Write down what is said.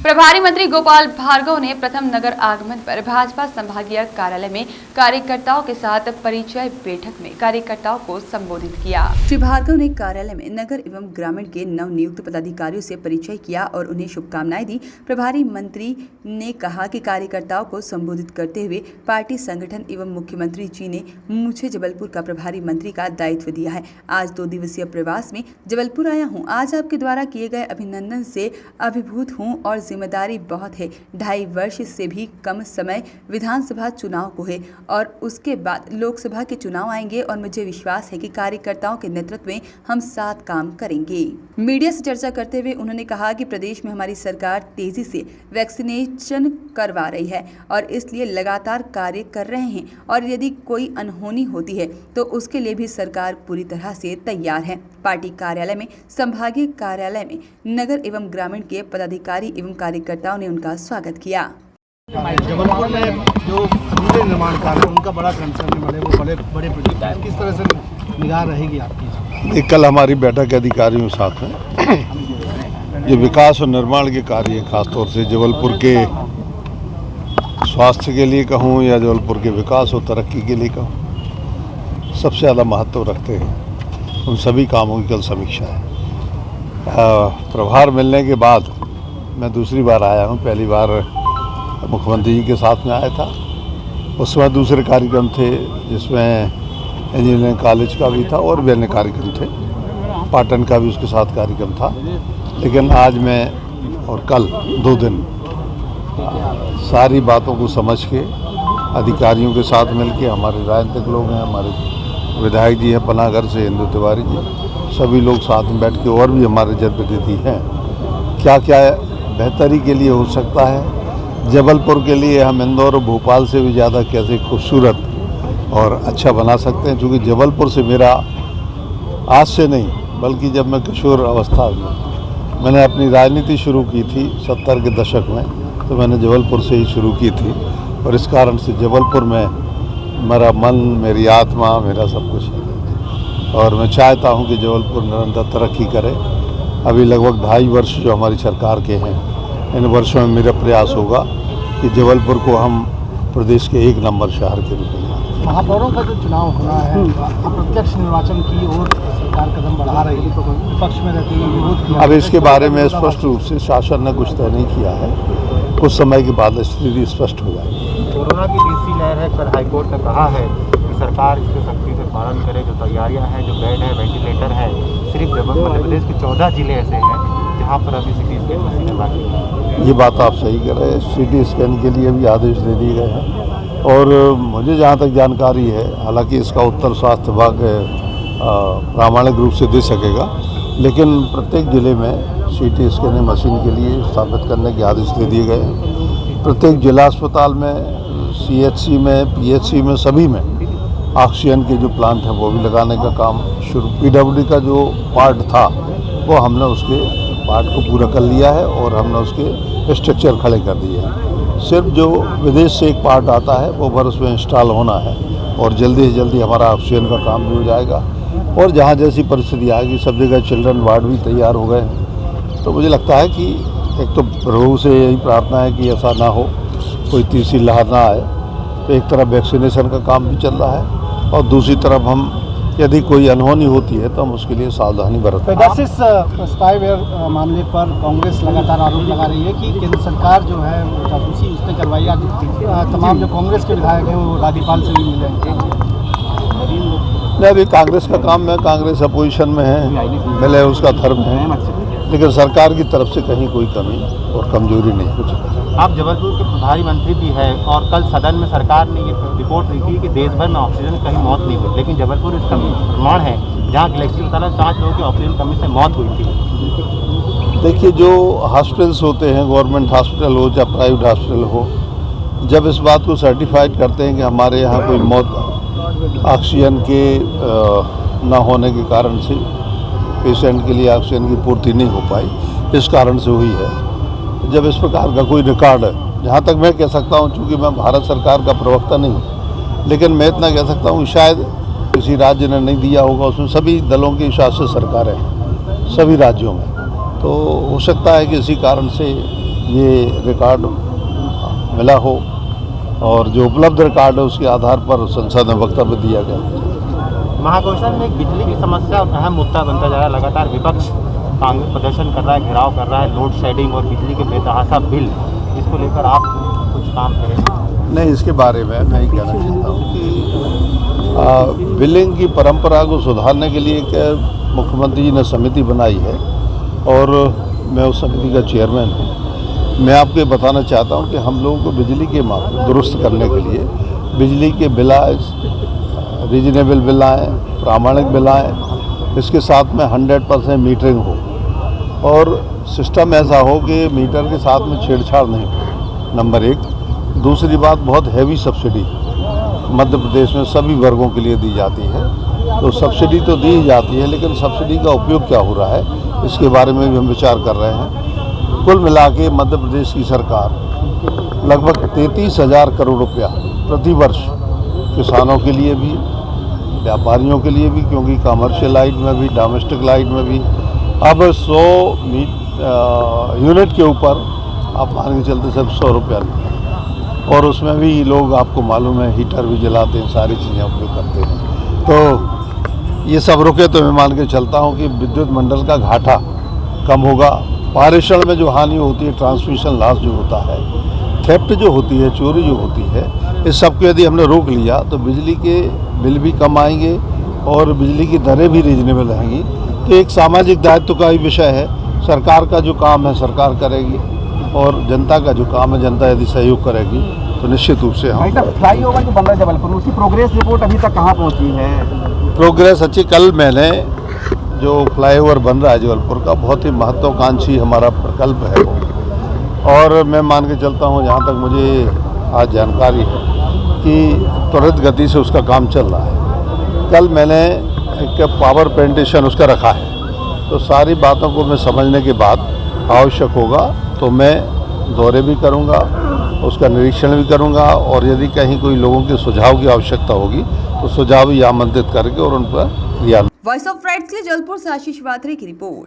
प्रभारी मंत्री गोपाल भार्गव ने प्रथम नगर आगमन पर भाजपा संभागीय कार्यालय में कार्यकर्ताओं के साथ परिचय बैठक में कार्यकर्ताओं को संबोधित किया। श्री भार्गव ने कार्यालय में नगर एवं ग्रामीण के नवनियुक्त पदाधिकारियों से परिचय किया और उन्हें शुभकामनाएं दी। प्रभारी मंत्री ने कहा कि कार्यकर्ताओं को संबोधित करते हुए पार्टी संगठन एवं मुख्यमंत्री जी ने मुझे जबलपुर का प्रभारी मंत्री का दायित्व दिया है। आज 2 दिवसीय प्रवास में जबलपुर आया हूँ। आज आपके द्वारा किए गए अभिनंदन से अभिभूत हूँ और जिम्मेदारी बहुत है। 2.5 वर्ष से भी कम समय विधानसभा चुनाव को है और उसके बाद लोकसभा के चुनाव आएंगे और मुझे विश्वास है कि कार्यकर्ताओं के नेतृत्व में हम साथ काम करेंगे। मीडिया से चर्चा करते हुए उन्होंने कहा कि प्रदेश में हमारी सरकार तेजी से वैक्सीनेशन करवा रही है और इसलिए लगातार कार्य कर रहे हैं और यदि कोई अनहोनी होती है तो उसके लिए भी सरकार पूरी तरह से तैयार है। पार्टी कार्यालय में संभागीय कार्यालय में नगर एवं ग्रामीण के पदाधिकारी एवं कार्यकर्ताओं ने उनका स्वागत किया। जबलपुर में जो अधूरे निर्माण कार्य उनका बड़ा कंसर्न बड़े बड़े प्रोजेक्ट हैं, किस तरह से निगाह रहेगी आपकी? कल हमारी बैठक के अधिकारियों के साथ में ये विकास और निर्माण के कार्य खासतौर से जबलपुर के स्वास्थ्य के लिए कहूँ या जबलपुर के विकास और तरक्की के लिए कहूँ सबसे ज़्यादा महत्व रखते हैं। उन सभी कामों की कल समीक्षा है। प्रभार मिलने के बाद मैं दूसरी बार आया हूँ। पहली बार मुख्यमंत्री जी के साथ में आया था, उस समय दूसरे कार्यक्रम थे जिसमें इंजीनियरिंग कॉलेज का भी था और भी अन्य कार्यक्रम थे, पाटन का भी उसके साथ कार्यक्रम था। लेकिन आज मैं और कल 2 दिन सारी बातों को समझ के अधिकारियों के साथ मिल के, हमारे राजनीतिक लोग हैं, हमारे विधायक जी हैं पनागर से इंदु तिवारी जी, सभी लोग साथ में बैठ के और भी हमारे जनप्रतिनिधि हैं, क्या क्या बेहतरी के लिए हो सकता है, जबलपुर के लिए हम इंदौर और भोपाल से भी ज़्यादा कैसे खूबसूरत और अच्छा बना सकते हैं। क्योंकि जबलपुर से मेरा आज से नहीं बल्कि जब मैं किशोर अवस्था में मैंने अपनी राजनीति शुरू की थी 70 के दशक में, तो मैंने जबलपुर से ही शुरू की थी और इस कारण से जबलपुर में मेरा मन, मेरी आत्मा, मेरा सब कुछ है और मैं चाहता हूं कि जबलपुर निरंतर तरक्की करे। अभी लगभग 2.5 वर्ष जो हमारी सरकार के हैं, इन वर्षों में मेरा प्रयास होगा कि जबलपुर को हम प्रदेश के 1 नंबर शहर के रूप में लाएं। महापौरों का जो चुनाव होना है, अप्रत्यक्ष निर्वाचन की ओर सरकार कदम बढ़ा रही है, तो विपक्ष में रहते हुए विरोध किया। अब इसके बारे में स्पष्ट रूप से शासन ने कुछ तय नहीं किया है, कुछ समय के बाद स्थिति स्पष्ट हो जाएगी। कोरोना की तीसरी लहर है, कल हाईकोर्ट ने कहा है कि सरकार इसके सख्ती से पालन करे। जो तैयारियां हैं, जो बेड है, वेंटिलेटर है, सिर्फ मध्य प्रदेश के 14 जिले ऐसे हैं जहां पर अभी सिटी स्कैन मशीनें बाकी हैं। ये बात आप सही कह रहे हैं। सिटी स्कैन के लिए भी आदेश दे दिए गए हैं और मुझे जहाँ तक जानकारी है, हालांकि इसका उत्तर स्वास्थ्य विभाग प्रामाणिक रूप से दे सकेगा, लेकिन प्रत्येक जिले में सिटी स्कैन मशीन के लिए स्थापित करने के आदेश दे दिए गए हैं। प्रत्येक जिला अस्पताल में, CHC में, PHC में, सभी में ऑक्सीजन के जो प्लांट हैं वो भी लगाने का काम शुरू। PWD का जो पार्ट था वो हमने उसके पार्ट को पूरा कर लिया है और हमने उसके स्ट्रक्चर खड़े कर दिए हैं। सिर्फ जो विदेश से एक पार्ट आता है वो वर्ष में इंस्टॉल होना है और जल्दी से जल्दी हमारा ऑक्सीजन का काम भी हो जाएगा। और जहाँ जैसी परिस्थिति आएगी, सब जगह चिल्ड्रन वार्ड भी तैयार हो गए हैं। तो मुझे लगता है कि एक तो प्रभु से यही प्रार्थना है कि ऐसा ना हो, कोई तीसरी लहर ना आए। तो एक तरफ वैक्सीनेशन का काम भी चल रहा है और दूसरी तरफ हम यदि कोई अनहोनी होती है तो हम उसके लिए सावधानी बरतें। पेगासस स्पाईवेयर मामले पर कांग्रेस लगातार आरोप लगा रही है कि केंद्र सरकार जो है वो जासूसी उसने करवाई। तमाम जो कांग्रेस के विधायक हैं वो राज्यपाल से भी मिले। नहीं, अभी कांग्रेस का काम है, कांग्रेस अपोजिशन में है, मिले उसका धर्म है, लेकिन सरकार की तरफ से कहीं कोई कमी और कमजोरी नहीं कुछ। आप जबलपुर के प्रभारी मंत्री भी हैं और कल सदन में सरकार ने ये रिपोर्ट लिखी कि देश भर में ऑक्सीजन की कहीं मौत नहीं हुई, लेकिन जबलपुर इसका प्रमाण है जहाँ गैलेक्सी अस्पताल 5 लोगों की ऑक्सीजन कमी से मौत हुई थी। देखिए, जो हॉस्पिटल्स होते हैं, गवर्नमेंट हॉस्पिटल हो चाहे प्राइवेट हॉस्पिटल हो, जब इस बात को सर्टिफाइड करते हैं कि हमारे यहाँ कोई मौत ऑक्सीजन के न होने के कारण से, पेशेंट के लिए ऑक्सीजन की पूर्ति नहीं हो पाई, इस कारण से हुई है, जब इस प्रकार का कोई रिकॉर्ड है, जहाँ तक मैं कह सकता हूँ, चूँकि मैं भारत सरकार का प्रवक्ता नहीं हूँ, लेकिन मैं इतना कह सकता हूँ शायद किसी राज्य ने नहीं दिया होगा। उसमें सभी दलों की शासित सरकार है, सभी राज्यों में, तो हो सकता है कि इसी कारण से ये रिकॉर्ड मिला हो और जो उपलब्ध रिकॉर्ड है उसके आधार पर संसद में वक्तव्य दिया गया। महागठबंधन में एक बिजली की समस्या और अहम मुद्दा बनता जा रहा है। लगातार विपक्ष कांग्रेस प्रदर्शन कर रहा है, घेराव कर रहा है, लोड शेडिंग और बिजली के बेतहाशा बिल, इसको लेकर आप कुछ काम करें? नहीं, इसके बारे में मैं ये कहना चाहता हूँ कि बिलिंग की परंपरा को सुधारने के लिए एक मुख्यमंत्री जी ने समिति बनाई है और मैं उस समिति का चेयरमैन हूँ। मैं आपको बताना चाहता हूँ कि हम लोगों को बिजली के मामले दुरुस्त करने के लिए बिजली के बिल आए, रीजनेबल बिल आए, प्रामाणिक बिल आए, इसके साथ में 100% मीटरिंग हो और सिस्टम ऐसा हो कि मीटर के साथ में छेड़छाड़ नहीं हो, नंबर एक। दूसरी बात, बहुत हैवी सब्सिडी मध्य प्रदेश में सभी वर्गों के लिए दी जाती है। तो सब्सिडी तो दी जाती है, लेकिन सब्सिडी का उपयोग क्या हो रहा है इसके बारे में भी हम विचार कर रहे हैं। कुल मिला के मध्य प्रदेश की सरकार लगभग 33,000 करोड़ रुपया प्रति वर्ष किसानों के लिए भी, व्यापारियों के लिए भी, क्योंकि कमर्शियल लाइट में भी, डोमेस्टिक लाइट में भी अब 100 यूनिट के ऊपर आप मान के चलते सब 100 रुपया और उसमें भी लोग, आपको मालूम है, हीटर भी जलाते हैं, सारी चीज़ें उपयोग करते हैं। तो ये सब रुके तो मैं मान के चलता हूँ कि विद्युत मंडल का घाटा कम होगा। पारेषण में जो हानि होती है, ट्रांसमिशन लॉस जो होता है, थेफ्ट जो होती है, चोरी जो होती है, इस सब को यदि हमने रोक लिया तो बिजली के बिल भी कम आएंगे और बिजली की दरें भी रीजनेबल रहेंगी। तो एक सामाजिक दायित्व का ही विषय है। सरकार का जो काम है सरकार करेगी और जनता का जो काम है जनता यदि सहयोग करेगी तो निश्चित रूप से हम। फ्लाई ओवर जो बन रहा है जबलपुर, उसकी प्रोग्रेस रिपोर्ट अभी तक कहाँ पहुँची है? प्रोग्रेस अच्छी। कल मैंने जो फ्लाईओवर बन रहा है जबलपुर का, बहुत ही महत्वाकांक्षी हमारा प्रकल्प है वो, और मैं मान के चलता हूँ, जहाँ तक मुझे आज जानकारी है कि त्वरित गति से उसका काम चल रहा है। कल मैंने एक पावर प्रेजेंटेशन उसका रखा है, तो सारी बातों को मैं समझने के बाद आवश्यक होगा तो मैं दौरे भी करूँगा, उसका निरीक्षण भी करूँगा और यदि कहीं कोई लोगों के सुझाव की आवश्यकता होगी तो सुझाव भी आमंत्रित करके और उन पर क्रिया। वॉइस ऑफ राइट्स के लिए जबलपुर से आशीष वात्रे की रिपोर्ट।